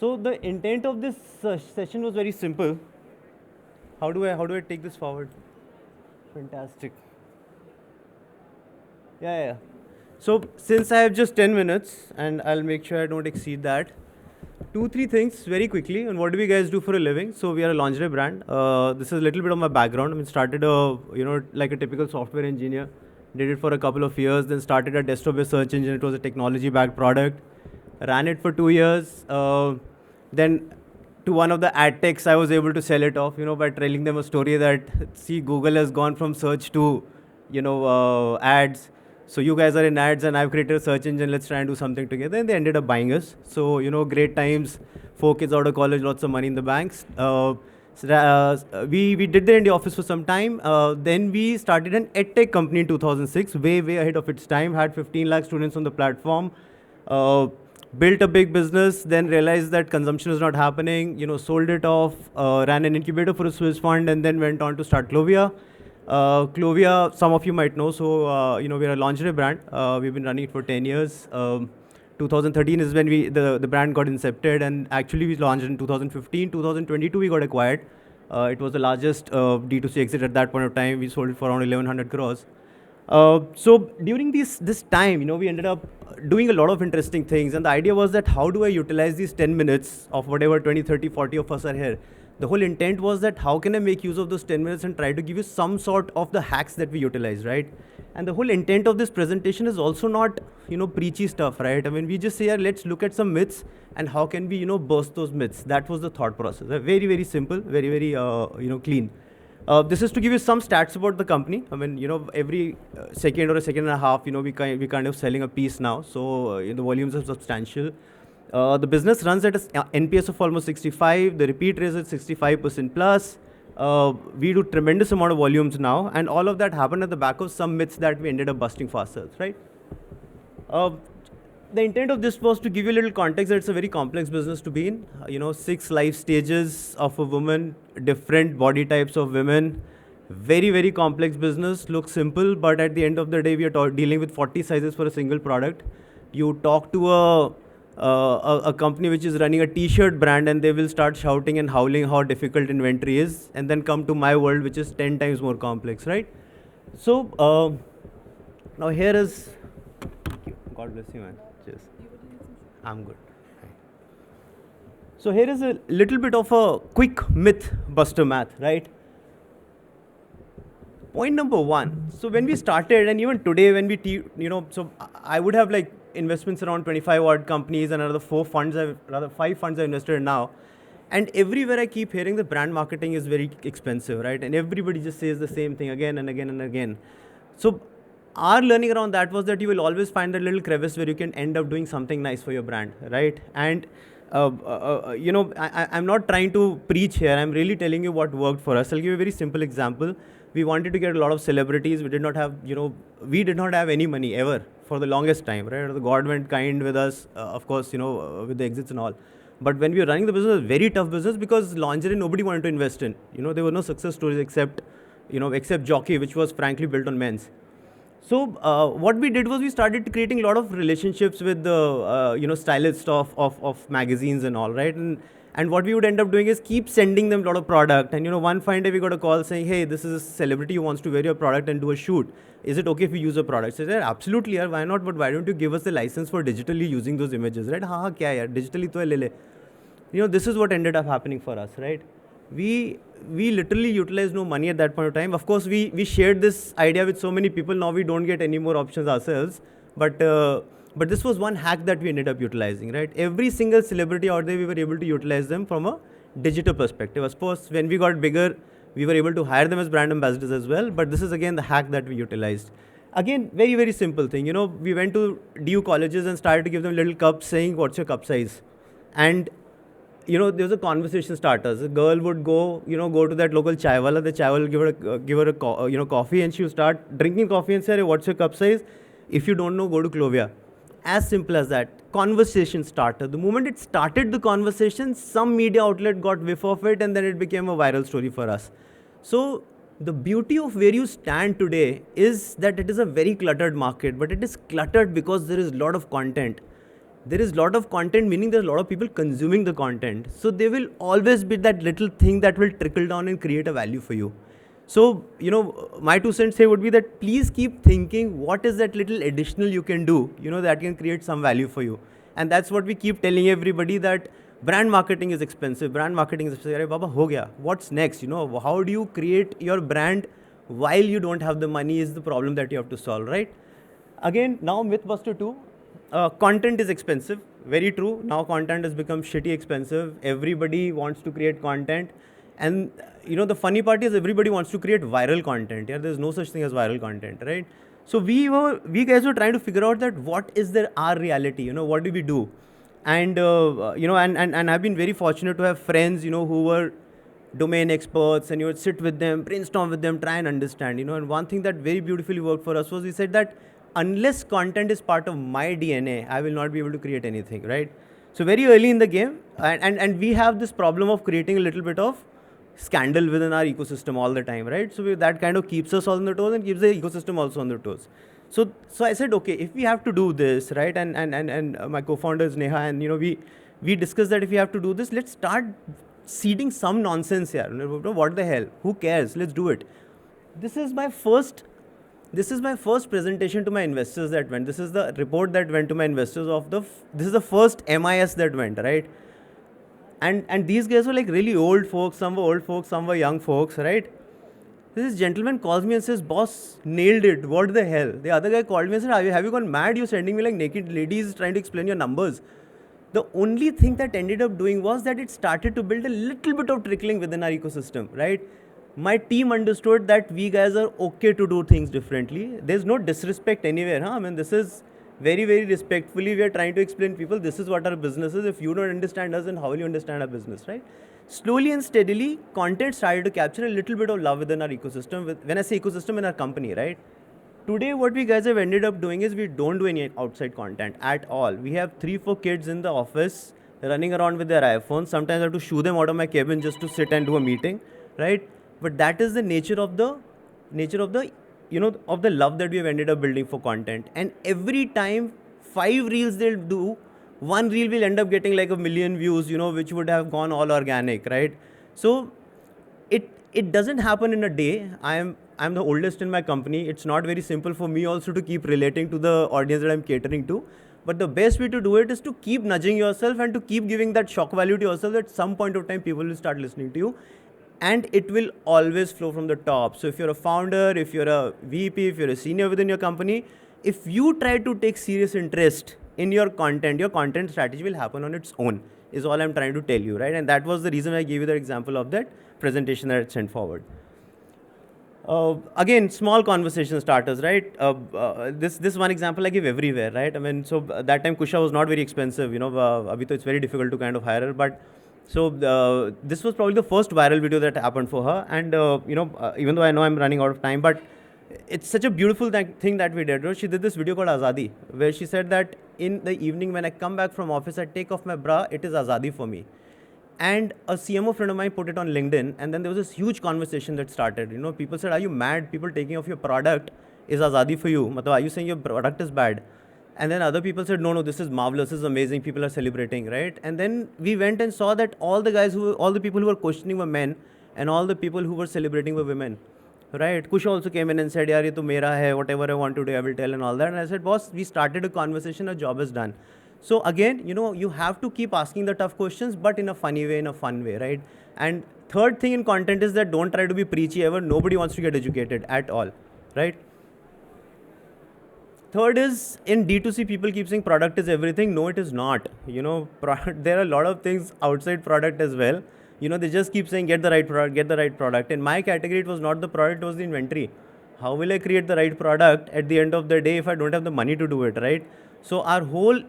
So the intent of this session was very simple. How do I take this forward? Fantastic. Yeah. So since I have just 10 minutes and I'll make sure I don't exceed that, two, three things very quickly. And what do we guys do for a living? So we are a lingerie brand. This is a little bit of my background. I mean, started like a typical software engineer. Did it for a couple of years, then started a desktop-based search engine. It was a technology-backed product. Ran it for 2 years. Then to one of the ad techs, I was able to sell it off, by telling them a story that, see, Google has gone from search to, ads. So you guys are in ads and I've created a search engine, let's try and do something together. And they ended up buying us. So, great times, 4 kids out of college, lots of money in the banks. We did that in the office for some time. Then we started an edtech company in 2006, way ahead of its time, had 15 lakh students on the platform. Built a big business, then realized that consumption is not happening, sold it off, ran an incubator for a Swiss fund, and then went on to start Clovia. Clovia, some of you might know, so we're a lingerie brand. We've been running it for 10 years. 2013 is when the brand got incepted, and actually we launched in 2015. 2022 we got acquired. It was the largest D2C exit at that point of time. We sold it for around 1100 crores. So during this time, we ended up doing a lot of interesting things, and the idea was that how do I utilize these 10 minutes of whatever 20, 30, 40 of us are here. The whole intent was that how can I make use of those 10 minutes and try to give you some sort of the hacks that we utilize, right? And the whole intent of this presentation is also not, preachy stuff, right? I mean, we just say, yeah, let's look at some myths and how can we, burst those myths. That was the thought process. Very, very simple, very, clean. This is to give you some stats about the company. I mean, every second or a second and a half, we kind of selling a piece now. So the volumes are substantial. The business runs at an NPS of almost 65. The repeat rate is 65% plus. We do tremendous amount of volumes now, and all of that happened at the back of some myths that we ended up busting for ourselves, right? The intent of this was to give you a little context that it's a very complex business to be in. 6 life stages of a woman, different body types of women. Very, very complex business. Looks simple, but at the end of the day, we are dealing with 40 sizes for a single product. You talk to a company which is running a t-shirt brand and they will start shouting and howling how difficult inventory is, and then come to my world, which is 10 times more complex, right? So now here is, God bless you, man. Cheers. I'm good. So here is a little bit of a quick myth buster math, right? Point number 1. So when we started, and even today when we, so I would have like investments around 25 odd companies and another 5 funds I've invested in now. And everywhere I keep hearing the brand marketing is very expensive, right? And everybody just says the same thing again and again and again. So our learning around that was that you will always find that little crevice where you can end up doing something nice for your brand, right? And I'm not trying to preach here. I'm really telling you what worked for us. I'll give you a very simple example. We wanted to get a lot of celebrities. We did not have any money ever for the longest time, right? The God went kind with us, of course, with the exits and all. But when we were running the business, it was a very tough business because lingerie nobody wanted to invest in. There were no success stories except Jockey, which was frankly built on men's. So what we did was we started creating a lot of relationships with the stylists of magazines and all, right? And what we would end up doing is keep sending them a lot of product. And one fine day we got a call saying, hey, this is a celebrity who wants to wear your product and do a shoot. Is it okay if we use your product? So I said, absolutely, yaar, why not? But why don't you give us the license for digitally using those images, right? Kya yaar, digitally to le le. This is what ended up happening for us, right? We literally utilized no money at that point of time. Of course, we shared this idea with so many people. Now we don't get any more options ourselves. But this was one hack that we ended up utilizing, right? Every single celebrity out there, we were able to utilize them from a digital perspective. Of course, when we got bigger, we were able to hire them as brand ambassadors as well. But this is again the hack that we utilized. Again, very, very simple thing. We went to DU colleges and started to give them little cups saying, what's your cup size? And there was a conversation starters. A girl would go to that local chai wala. The chai wala give her a coffee, and she would start drinking coffee and say, hey, what's your cup size? If you don't know, go to Clovia. As simple as that. Conversation starter. The moment it started the conversation, some media outlet got whiff of it, and then it became a viral story for us. So the beauty of where you stand today is that it is a very cluttered market, but it is cluttered because there is a lot of content. there is a lot of content, meaning there's a lot of people consuming the content. So there will always be that little thing that will trickle down and create a value for you. So, my 2 cents here would be that please keep thinking what is that little additional you can do, that can create some value for you. And that's what we keep telling everybody, that brand marketing is expensive. Brand marketing is expensive. Arey Baba, ho gaya. What's next? How do you create your brand while you don't have the money is the problem that you have to solve, right? Again, now Mythbuster 2, content is expensive. Very true. Now content has become shitty expensive. Everybody wants to create content. And the funny part is everybody wants to create viral content. Yeah, there's no such thing as viral content, right? So we guys were trying to figure out that what is our reality, what do we do? And, and I've been very fortunate to have friends, who were domain experts, and you would sit with them, brainstorm with them, try and understand, and one thing that very beautifully worked for us was we said that unless content is part of my DNA, I will not be able to create anything, right? So very early in the game, and we have this problem of creating a little bit of scandal within our ecosystem all the time, right? So that kind of keeps us all on the toes and keeps the ecosystem also on the toes. So I said, okay, if we have to do this, right, and my co-founder is Neha, and we discussed that if we have to do this, let's start seeding some nonsense here. What the hell? Who cares? Let's do it. This is my first presentation to my investors that went. This is the report that went to my investors this is the first MIS that went, right? And these guys were like really old folks. Some were old folks, some were young folks, right? This gentleman calls me and says, boss, nailed it. What the hell? The other guy called me and said, have you gone mad? You're sending me like naked ladies trying to explain your numbers. The only thing that ended up doing was that it started to build a little bit of trickling within our ecosystem, right? My team understood that we guys are okay to do things differently. There's no disrespect anywhere. Huh? I mean, this is very, very respectfully, we are trying to explain people, this is what our business is. If you don't understand us, then how will you understand our business, right? Slowly and steadily, content started to capture a little bit of love within our ecosystem. When I say ecosystem, in our company, right? Today, what we guys have ended up doing is we don't do any outside content at all. We have 3-4 kids in the office running around with their iPhones. Sometimes I have to shoo them out of my cabin just to sit and do a meeting, right? But that is the nature of the of the love that we have ended up building for content. And every time 5 reels they'll do, 1 reel will end up getting like 1 million views, which would have gone all organic, right? So it doesn't happen in a day. I'm the oldest in my company. It's not very simple for me also to keep relating to the audience that I'm catering to. But the best way to do it is to keep nudging yourself and to keep giving that shock value to yourself that at some point of time people will start listening to you. And it will always flow from the top. So if you're a founder, if you're a VP, if you're a senior within your company, if you try to take serious interest in your content strategy will happen on its own, is all I'm trying to tell you, right? And that was the reason I gave you the example of that presentation that I sent forward. Again, small conversation starters, right? This one example I give everywhere, right? I mean, so that time Kusha was not very expensive, Abhi it's very difficult to kind of hire her, but so this was probably the first viral video that happened for her. And, even though I know I'm running out of time, but it's such a beautiful thing that we did. She did this video called Azadi, where she said that in the evening when I come back from office, I take off my bra, it is Azadi for me. And a CMO friend of mine put it on LinkedIn, and then there was this huge conversation that started. People said, are you mad? People taking off your product is Azadi for you. Matlab, are you saying your product is bad? And then other people said, no, this is marvelous, this is amazing, people are celebrating, right? And then we went and saw that all the people who were questioning were men, and all the people who were celebrating were women, right? Kush also came in and said, yaar, ye to mera hai, whatever I want to do, I will tell, and all that. And I said, boss, we started a conversation, our job is done. So again, you have to keep asking the tough questions, but in a funny way, in a fun way, right? And third thing in content is that don't try to be preachy ever. Nobody wants to get educated at all, right? Third is, in D2C, people keep saying product is everything. No, it is not. There are a lot of things outside product as well. They just keep saying, get the right product, get the right product. In my category, it was not the product, it was the inventory. How will I create the right product at the end of the day if I don't have the money to do it, right? So our whole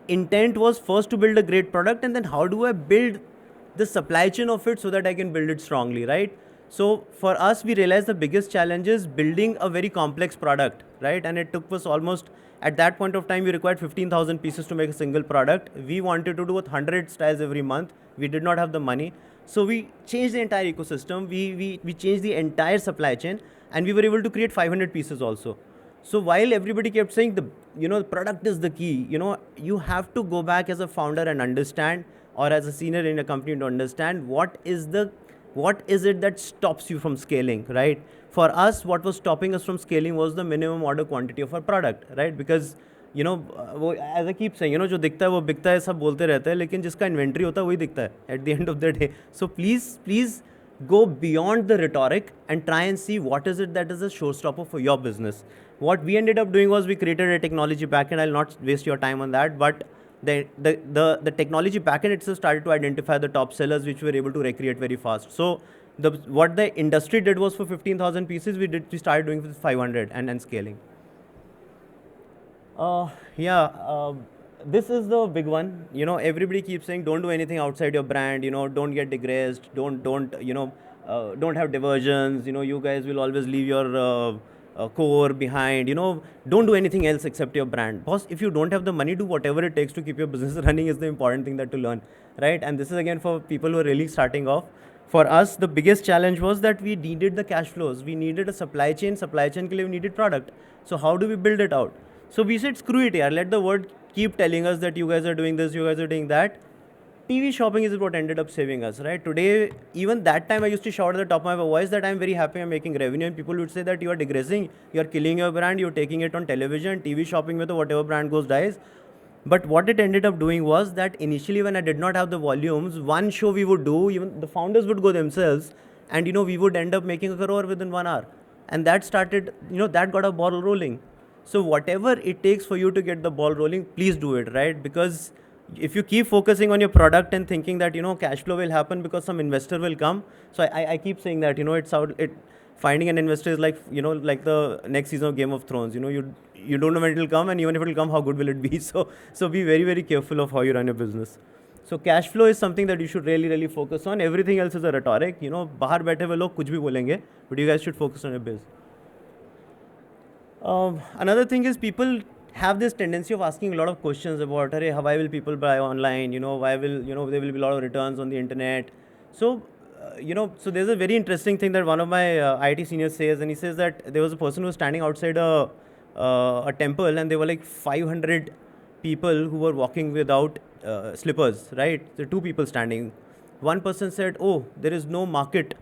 intent was first to build a great product, and then how do I build the supply chain of it so that I can build it strongly, right? So for us, we realized the biggest challenge is building a very complex product, right? And it took us almost, at that point of time, we required 15,000 pieces to make a single product. We wanted to do 100 styles every month. We did not have the money. So we changed the entire ecosystem. We changed the entire supply chain, and we were able to create 500 pieces also. So while everybody kept saying the product is the key, you have to go back as a founder and understand, or as a senior in a company to understand what is it that stops you from scaling, right? For us, what was stopping us from scaling was the minimum order quantity of our product, right? Because as I keep saying, जो दिखता है वो बिकता है, सब बोलते रहते हैं, लेकिन जिसका इन्वेंट्री होता है वही दिखता है at the end of the day. So please go beyond the rhetoric and try and see what is it that is a showstopper for your business. What we ended up doing was we created a technology backend. I'll not waste your time on that, but the technology backend itself started to identify the top sellers, which we were able to recreate very fast. So what the industry did was for 15,000 pieces, we started doing with 500 and scaling. Yeah, this is the big one. Everybody keeps saying don't do anything outside your brand. Don't get digressed. Don't have diversions. You guys will always leave your core behind. Don't do anything else except your brand. Boss, if you don't have the money, do whatever it takes to keep your business running is the important thing that to learn, right? And this is again for people who are really starting off. For us, the biggest challenge was that we needed the cash flows. We needed a supply chain. Supply chain ke liye we needed product. So how do we build it out? So we said, screw it, yaar. Let the world keep telling us that you guys are doing this, you guys are doing that. TV shopping is what ended up saving us, right? Today, even that time I used to shout at the top of my voice that I'm very happy I'm making revenue, and people would say that you are digressing, you are killing your brand, you're taking it on television, TV shopping with whatever brand goes dies. But what it ended up doing was that initially when I did not have the volumes, one show we would do, even the founders would go themselves, and we would end up making a crore within 1 hour. And that started, that got a ball rolling. So whatever it takes for you to get the ball rolling, please do it, right? Because if you keep focusing on your product and thinking that cash flow will happen because some investor will come. So I keep saying that finding an investor is like like the next season of Game of Thrones. You don't know when it will come, and even if it will come, how good will it be? So be very, very careful of how you run your business. So cash flow is something that you should really, really focus on. Everything else is a rhetoric. बाहर बैठे हुए लोग कुछ भी बोलेंगे, but you guys should focus on your business. Another thing is people have this tendency of asking a lot of questions about, why will people buy online? Why will, there will be a lot of returns on the internet. So, so there's a very interesting thing that one of my IT seniors says, and he says that there was a person who was standing outside a temple, and there were like 500 people who were walking without slippers, right? There are two people standing. One person said, oh, there is no market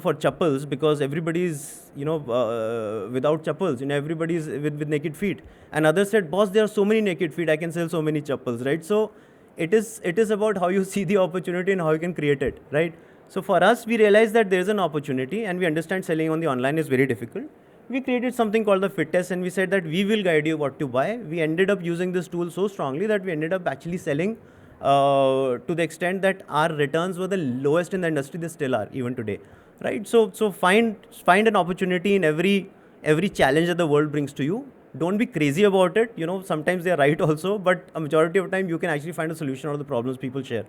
for chappals because everybody's, without chappals, everybody's with naked feet. Another said, boss, there are so many naked feet, I can sell so many chappals, right? So it is about how you see the opportunity and how you can create it, right? So for us, we realized that there's an opportunity, and we understand selling on the online is very difficult. We created something called the fit test, and we said that we will guide you what to buy. We ended up using this tool so strongly that we ended up actually selling to the extent that our returns were the lowest in the industry. They still are even today. Right, so find an opportunity in every challenge that the world brings to you. Don't be crazy about it. Sometimes they are right also, but a majority of the time you can actually find a solution out of the problems people share.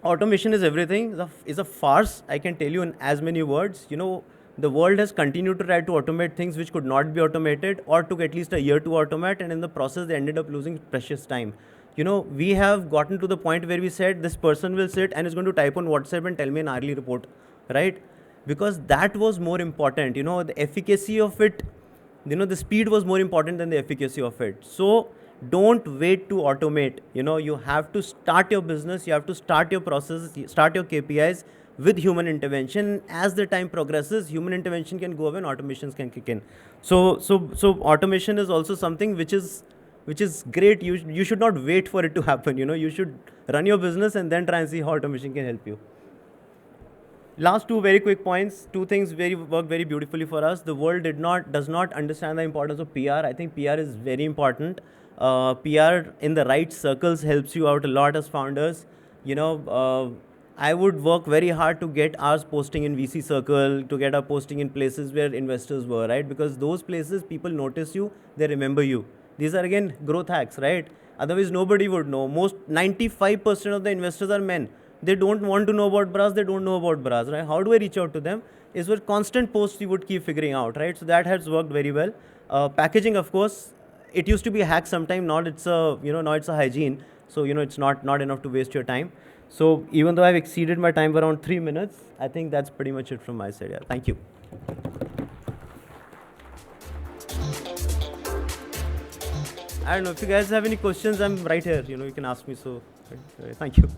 Automation is everything. Is a farce, I can tell you in as many words. The world has continued to try to automate things which could not be automated, or took at least a year to automate, and in the process they ended up losing precious time. We have gotten to the point where we said this person will sit and is going to type on WhatsApp and tell me an hourly report, right? Because that was more important. The efficacy of it, the speed was more important than the efficacy of it. So don't wait to automate. You have to start your business, you have to start your process, start your KPIs with human intervention. As the time progresses, human intervention can go away and automations can kick in. So automation is also something which is great. You should not wait for it to happen. You should run your business and then try and see how automation can help you. Last two very quick points. Two things work very beautifully for us. The world does not understand the importance of PR. I think PR is very important. PR in the right circles helps you out a lot as founders. I would work very hard to get ours posting in VC circle, to get our posting in places where investors were, right? Because those places, people notice you, they remember you. These are again growth hacks, right? Otherwise, nobody would know. 95% of the investors are men. They don't want to know about bras. They don't know about bras, right? How do I reach out to them? Is with constant posts you would keep figuring out, right? So that has worked very well. Packaging, of course, it used to be a hack sometime. Now it's a hygiene. So it's not enough to waste your time. So even though I've exceeded my time by around 3 minutes, I think that's pretty much it from my side. Yeah, thank you. I don't know if you guys have any questions. I'm right here. You can ask me. So, thank you.